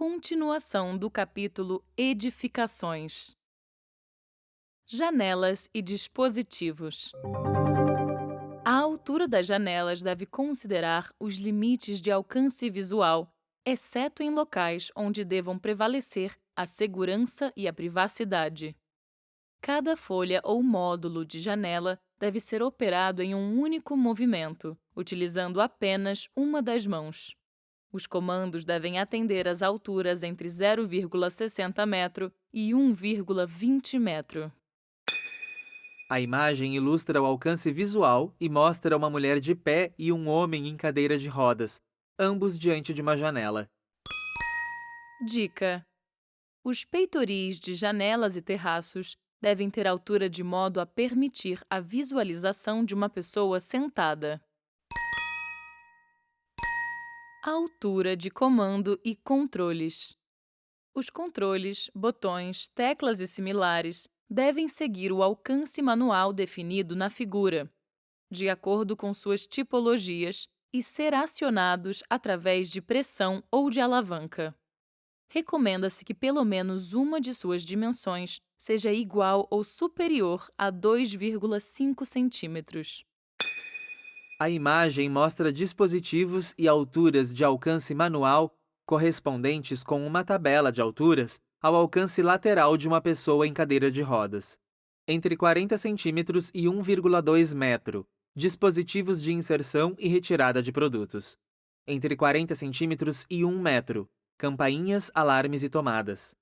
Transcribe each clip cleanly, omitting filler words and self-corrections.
Continuação do capítulo Edificações. Janelas e dispositivos. A altura das janelas deve considerar os limites de alcance visual, exceto em locais onde devam prevalecer a segurança e a privacidade. Cada folha ou módulo de janela deve ser operado em um único movimento, utilizando apenas uma das mãos. Os comandos devem atender às alturas entre 0,60 metro e 1,20 metro. A imagem ilustra o alcance visual e mostra uma mulher de pé e um homem em cadeira de rodas, ambos diante de uma janela. Dica: os peitoris de janelas e terraços devem ter altura de modo a permitir a visualização de uma pessoa sentada. Altura de comando e controles. Os controles, botões, teclas e similares devem seguir o alcance manual definido na figura, de acordo com suas tipologias, e ser acionados através de pressão ou de alavanca. Recomenda-se que pelo menos uma de suas dimensões seja igual ou superior a 2,5 centímetros. A imagem mostra dispositivos e alturas de alcance manual correspondentes com uma tabela de alturas ao alcance lateral de uma pessoa em cadeira de rodas. Entre 40 centímetros e 1,2 metro, dispositivos de inserção e retirada de produtos. Entre 40 centímetros e 1 metro, campainhas, alarmes e tomadas.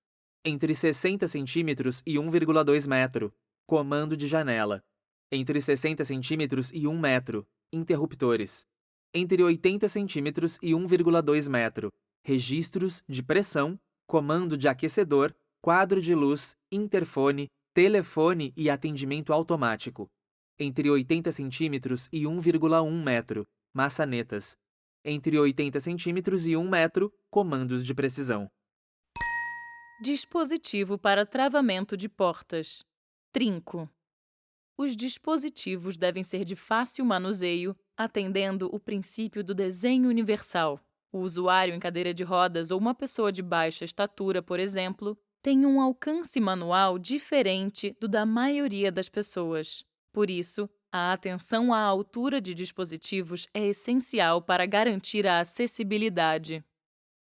Entre 60 centímetros e 1,2 metro, comando de janela. Entre 60 centímetros e 1 metro, interruptores. Entre 80 centímetros e 1,2 metro, registros de pressão, comando de aquecedor, quadro de luz, interfone, telefone e atendimento automático. Entre 80 centímetros e 1,1 metro, maçanetas. Entre 80 centímetros e 1 metro, comandos de precisão. Dispositivo para travamento de portas. Trinco. Os dispositivos devem ser de fácil manuseio, atendendo o princípio do desenho universal. O usuário em cadeira de rodas ou uma pessoa de baixa estatura, por exemplo, tem um alcance manual diferente do da maioria das pessoas. Por isso, a atenção à altura de dispositivos é essencial para garantir a acessibilidade.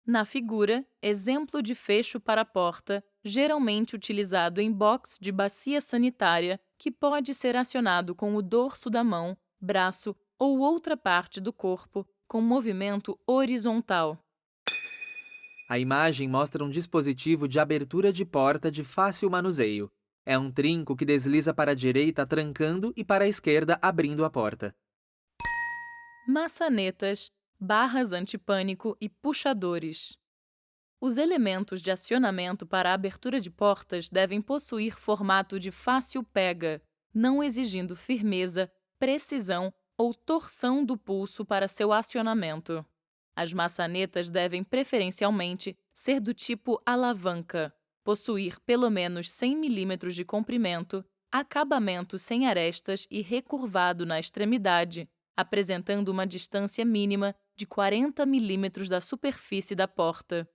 Na figura, exemplo de fecho para porta, geralmente utilizado em box de bacia sanitária, que pode ser acionado com o dorso da mão, braço ou outra parte do corpo, com movimento horizontal. A imagem mostra um dispositivo de abertura de porta de fácil manuseio. É um trinco que desliza para a direita trancando e para a esquerda abrindo a porta. Maçanetas, barras antipânico e puxadores. Os elementos de acionamento para a abertura de portas devem possuir formato de fácil pega, não exigindo firmeza, precisão ou torção do pulso para seu acionamento. As maçanetas devem preferencialmente ser do tipo alavanca, possuir pelo menos 100 mm de comprimento, acabamento sem arestas e recurvado na extremidade, apresentando uma distância mínima de 40 mm da superfície da porta.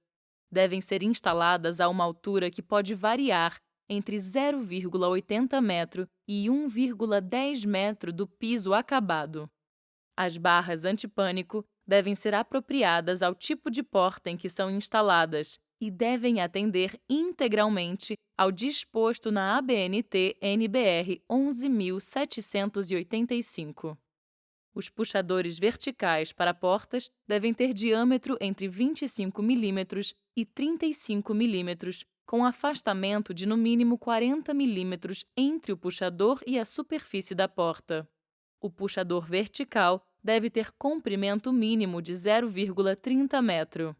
Devem ser instaladas a uma altura que pode variar entre 0,80 metro e 1,10 metro do piso acabado. As barras antipânico devem ser apropriadas ao tipo de porta em que são instaladas e devem atender integralmente ao disposto na ABNT NBR 11.785. Os puxadores verticais para portas devem ter diâmetro entre 25 mm e 35 mm, com afastamento de no mínimo 40 mm entre o puxador e a superfície da porta. O puxador vertical deve ter comprimento mínimo de 0,30 metro.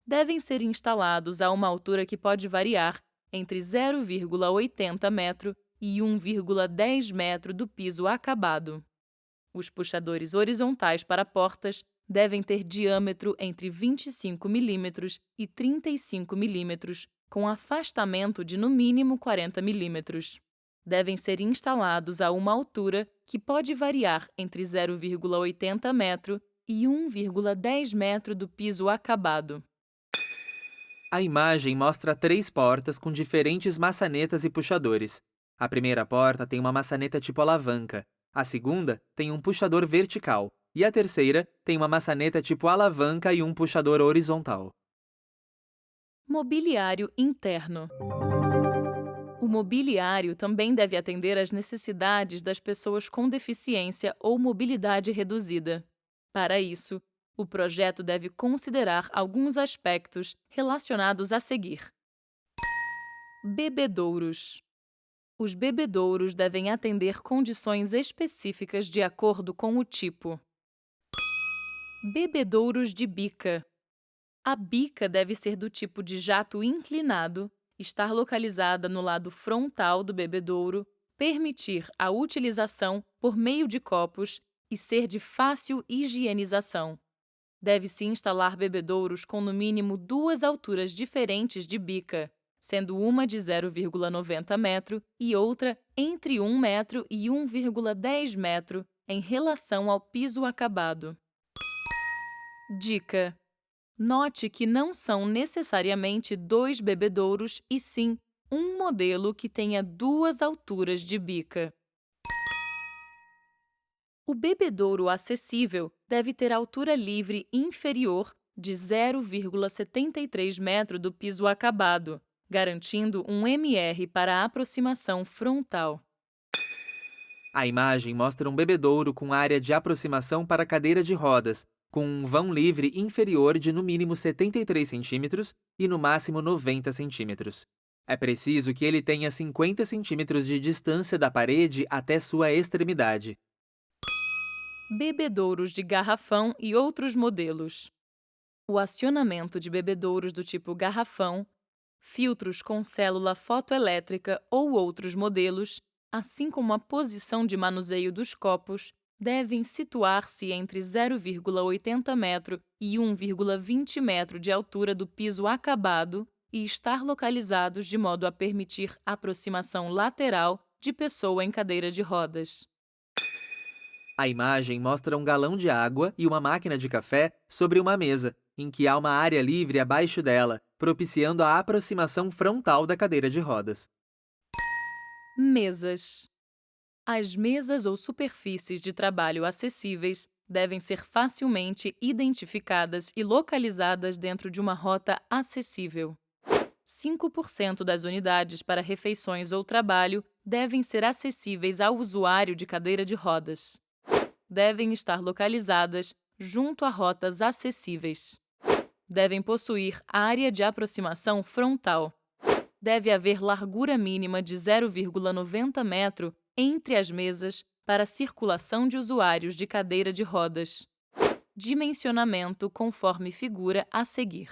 Devem ser instalados a uma altura que pode variar entre 0,80 metro e 1,10 metro do piso acabado. Os puxadores horizontais para portas devem ter diâmetro entre 25 mm e 35 mm, com afastamento de no mínimo 40 mm. Devem ser instalados a uma altura que pode variar entre 0,80 metro e 1,10 metro do piso acabado. A imagem mostra 3 portas com diferentes maçanetas e puxadores. A primeira porta tem uma maçaneta tipo alavanca, a segunda tem um puxador vertical e a terceira tem uma maçaneta tipo alavanca e um puxador horizontal. Mobiliário interno. O mobiliário também deve atender às necessidades das pessoas com deficiência ou mobilidade reduzida. Para isso, o projeto deve considerar alguns aspectos relacionados a seguir. Bebedouros. Os bebedouros devem atender condições específicas de acordo com o tipo. Bebedouros de bica. A bica deve ser do tipo de jato inclinado, estar localizada no lado frontal do bebedouro, permitir a utilização por meio de copos e ser de fácil higienização. Deve-se instalar bebedouros com no mínimo 2 alturas diferentes de bica, sendo uma de 0,90 metro e outra entre 1 metro e 1,10 metro em relação ao piso acabado. Dica: note que não são necessariamente 2 bebedouros e sim um modelo que tenha 2 alturas de bica. O bebedouro acessível deve ter altura livre inferior de 0,73 metro do piso acabado, garantindo um MR para a aproximação frontal. A imagem mostra um bebedouro com área de aproximação para cadeira de rodas, com um vão livre inferior de no mínimo 73 centímetros e no máximo 90 centímetros. É preciso que ele tenha 50 centímetros de distância da parede até sua extremidade. Bebedouros de garrafão e outros modelos. O acionamento de bebedouros do tipo garrafão, filtros com célula fotoelétrica ou outros modelos, assim como a posição de manuseio dos copos, devem situar-se entre 0,80 metro e 1,20 metro de altura do piso acabado e estar localizados de modo a permitir aproximação lateral de pessoa em cadeira de rodas. A imagem mostra um galão de água e uma máquina de café sobre uma mesa, em que há uma área livre abaixo dela, propiciando a aproximação frontal da cadeira de rodas. Mesas. As mesas ou superfícies de trabalho acessíveis devem ser facilmente identificadas e localizadas dentro de uma rota acessível. 5% das unidades para refeições ou trabalho devem ser acessíveis ao usuário de cadeira de rodas. Devem estar localizadas junto a rotas acessíveis. Devem possuir área de aproximação frontal. Deve haver largura mínima de 0,90 metro entre as mesas para circulação de usuários de cadeira de rodas. Dimensionamento conforme figura a seguir.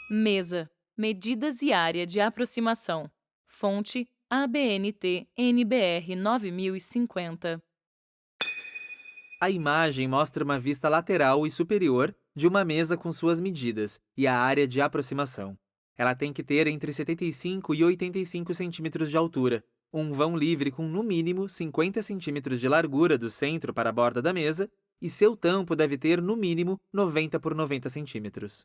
Mesa, medidas e área de aproximação. Fonte ABNT NBR 9050. A imagem mostra uma vista lateral e superior de uma mesa com suas medidas e a área de aproximação. Ela tem que ter entre 75 e 85 centímetros de altura, um vão livre com no mínimo 50 centímetros de largura do centro para a borda da mesa e seu tampo deve ter no mínimo 90 por 90 centímetros.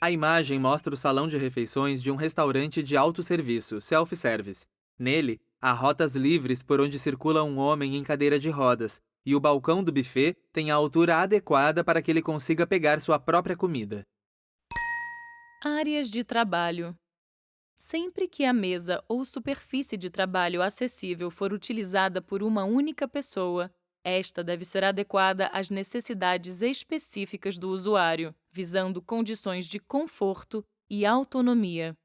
A imagem mostra o salão de refeições de um restaurante de autosserviço, self-service. Nele, há rotas livres por onde circula um homem em cadeira de rodas, e o balcão do buffet tem a altura adequada para que ele consiga pegar sua própria comida. Áreas de trabalho. Sempre que a mesa ou superfície de trabalho acessível for utilizada por uma única pessoa, esta deve ser adequada às necessidades específicas do usuário, visando condições de conforto e autonomia.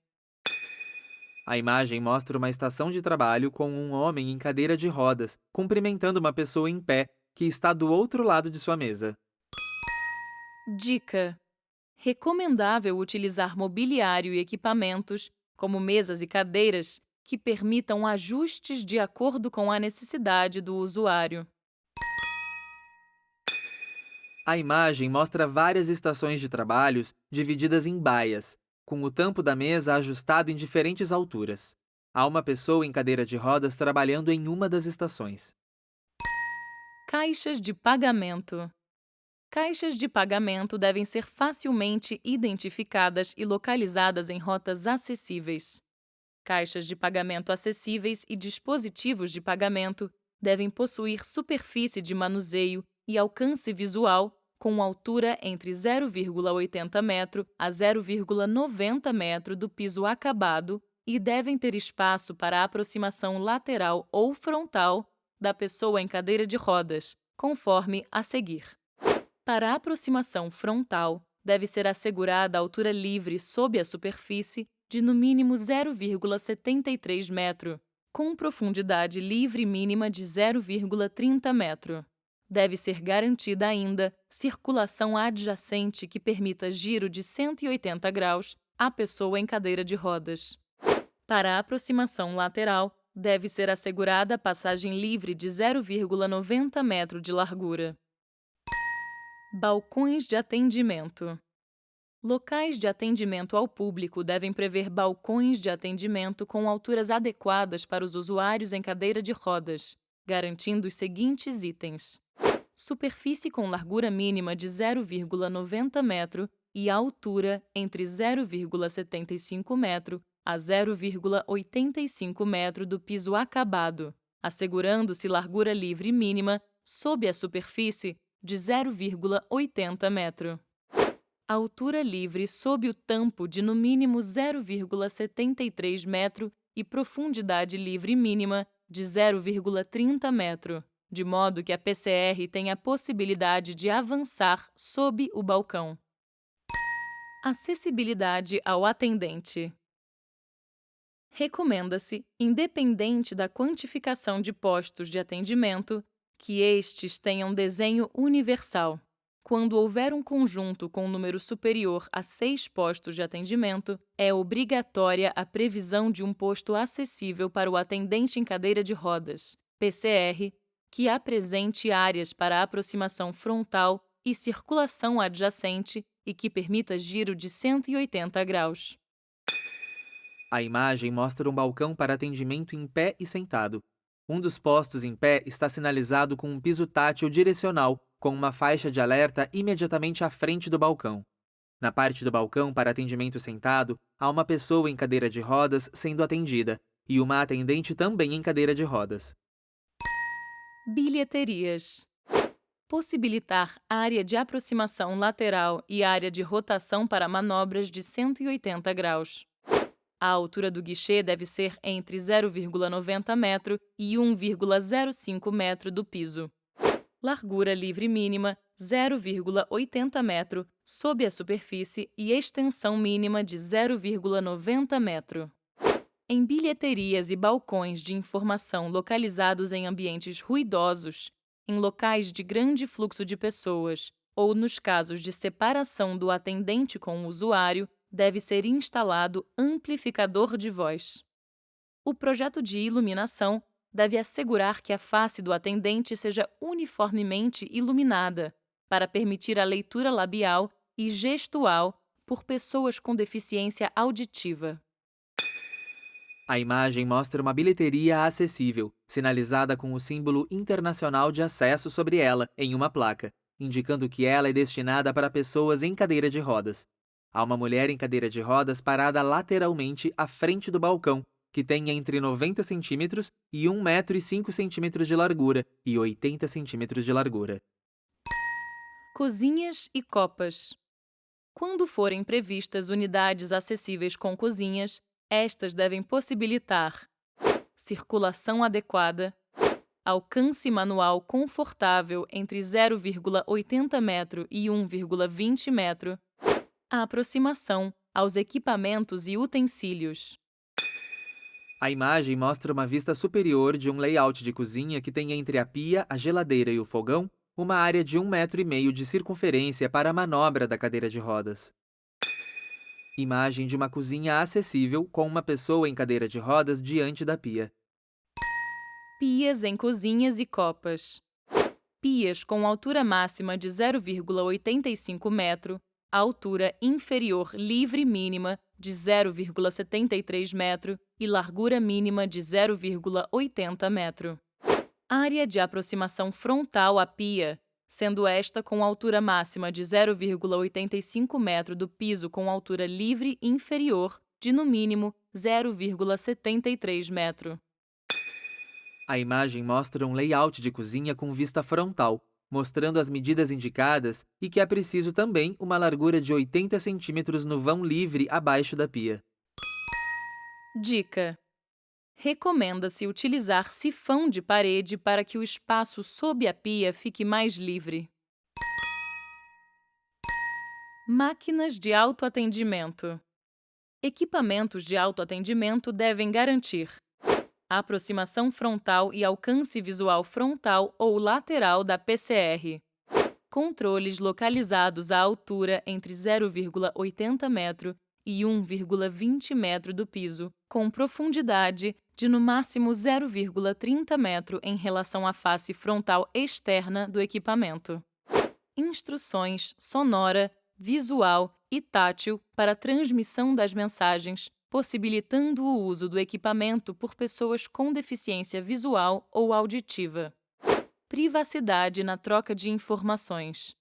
A imagem mostra uma estação de trabalho com um homem em cadeira de rodas, cumprimentando uma pessoa em pé, que está do outro lado de sua mesa. Dica: recomendável utilizar mobiliário e equipamentos, como mesas e cadeiras, que permitam ajustes de acordo com a necessidade do usuário. A imagem mostra várias estações de trabalhos divididas em baias, com o tampo da mesa ajustado em diferentes alturas. Há uma pessoa em cadeira de rodas trabalhando em uma das estações. Caixas de pagamento. Caixas de pagamento devem ser facilmente identificadas e localizadas em rotas acessíveis. Caixas de pagamento acessíveis e dispositivos de pagamento devem possuir superfície de manuseio e alcance visual com altura entre 0,80 metro a 0,90 metro do piso acabado e devem ter espaço para a aproximação lateral ou frontal da pessoa em cadeira de rodas, conforme a seguir. Para a aproximação frontal, deve ser assegurada a altura livre sob a superfície de no mínimo 0,73 metro, com profundidade livre mínima de 0,30 metro. Deve ser garantida ainda circulação adjacente que permita giro de 180 graus à pessoa em cadeira de rodas. Para a aproximação lateral, deve ser assegurada passagem livre de 0,90 metro de largura. Balcões de atendimento. Locais de atendimento ao público devem prever balcões de atendimento com alturas adequadas para os usuários em cadeira de rodas, garantindo os seguintes itens: superfície com largura mínima de 0,90 metro e altura entre 0,75 metro a 0,85 metro do piso acabado, assegurando-se largura livre mínima sob a superfície de 0,80 metro. Altura livre sob o tampo de no mínimo 0,73 metro e profundidade livre mínima de 0,30 metro, de modo que a PCR tenha a possibilidade de avançar sob o balcão. Acessibilidade ao atendente. Recomenda-se, independente da quantificação de postos de atendimento, que estes tenham desenho universal. Quando houver um conjunto com número superior a 6 postos de atendimento, é obrigatória a previsão de um posto acessível para o atendente em cadeira de rodas, PCR, que apresente áreas para aproximação frontal e circulação adjacente e que permita giro de 180 graus. A imagem mostra um balcão para atendimento em pé e sentado. Um dos postos em pé está sinalizado com um piso tátil direcional, com uma faixa de alerta imediatamente à frente do balcão. Na parte do balcão para atendimento sentado, há uma pessoa em cadeira de rodas sendo atendida e uma atendente também em cadeira de rodas. Bilheterias. Possibilitar área de aproximação lateral e área de rotação para manobras de 180 graus. A altura do guichê deve ser entre 0,90 metro e 1,05 metro do piso. Largura livre mínima 0,80 metro sob a superfície e extensão mínima de 0,90 metro. Em bilheterias e balcões de informação localizados em ambientes ruidosos, em locais de grande fluxo de pessoas ou nos casos de separação do atendente com o usuário, deve ser instalado amplificador de voz. O projeto de iluminação deve assegurar que a face do atendente seja uniformemente iluminada, para permitir a leitura labial e gestual por pessoas com deficiência auditiva. A imagem mostra uma bilheteria acessível, sinalizada com o símbolo internacional de acesso sobre ela em uma placa, indicando que ela é destinada para pessoas em cadeira de rodas. Há uma mulher em cadeira de rodas parada lateralmente à frente do balcão, que tem entre 90 centímetros e 1,05 metros de largura e 80 centímetros de largura. Cozinhas e copas. Quando forem previstas unidades acessíveis com cozinhas, estas devem possibilitar circulação adequada, alcance manual confortável entre 0,80 metro e 1,20 metro, a aproximação aos equipamentos e utensílios. A imagem mostra uma vista superior de um layout de cozinha que tem entre a pia, a geladeira e o fogão uma área de 1,5 metro de circunferência para a manobra da cadeira de rodas. Imagem de uma cozinha acessível com uma pessoa em cadeira de rodas diante da pia. Pias em cozinhas e copas. Pias com altura máxima de 0,85 metro, altura inferior livre mínima de 0,73 metro e largura mínima de 0,80 metro. Área de aproximação frontal à pia sendo esta com altura máxima de 0,85 metro do piso com altura livre inferior de, no mínimo, 0,73 metro. A imagem mostra um layout de cozinha com vista frontal, mostrando as medidas indicadas e que é preciso também uma largura de 80 centímetros no vão livre abaixo da pia. Dica: recomenda-se utilizar sifão de parede para que o espaço sob a pia fique mais livre. Máquinas de autoatendimento. Equipamentos de autoatendimento devem garantir a aproximação frontal e alcance visual frontal ou lateral da PCR, controles localizados à altura entre 0,80 metro e 1,20 metro do piso, com profundidade de no máximo 0,30 metro em relação à face frontal externa do equipamento. Instruções sonora, visual e tátil para transmissão das mensagens, possibilitando o uso do equipamento por pessoas com deficiência visual ou auditiva. Privacidade na troca de informações.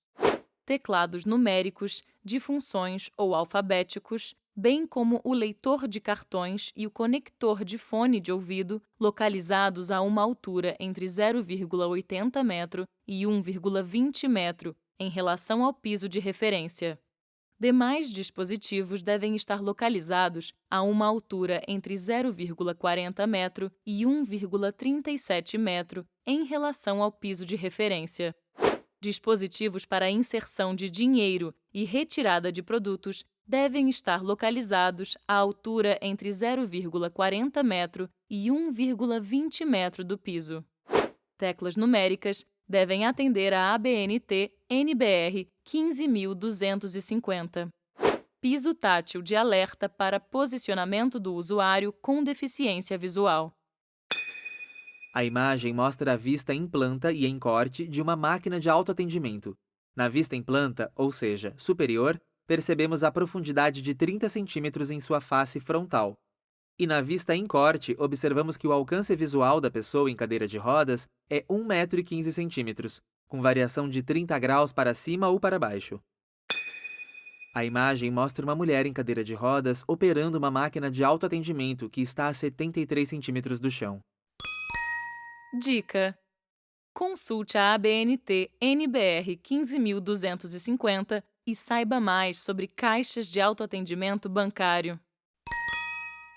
Teclados numéricos, de funções ou alfabéticos, bem como o leitor de cartões e o conector de fone de ouvido, localizados a uma altura entre 0,80 metro e 1,20 metro em relação ao piso de referência. Demais dispositivos devem estar localizados a uma altura entre 0,40 metro e 1,37 metro em relação ao piso de referência. Dispositivos para inserção de dinheiro e retirada de produtos devem estar localizados à altura entre 0,40 metro e 1,20 metro do piso. Teclas numéricas devem atender a ABNT NBR 15250. Piso tátil de alerta para posicionamento do usuário com deficiência visual. A imagem mostra a vista em planta e em corte de uma máquina de autoatendimento. Na vista em planta, ou seja, superior, percebemos a profundidade de 30 centímetros em sua face frontal. E na vista em corte, observamos que o alcance visual da pessoa em cadeira de rodas é 1,15 m, com variação de 30 graus para cima ou para baixo. A imagem mostra uma mulher em cadeira de rodas operando uma máquina de autoatendimento que está a 73 centímetros do chão. Dica: consulte a ABNT NBR 15250 e saiba mais sobre caixas de autoatendimento bancário.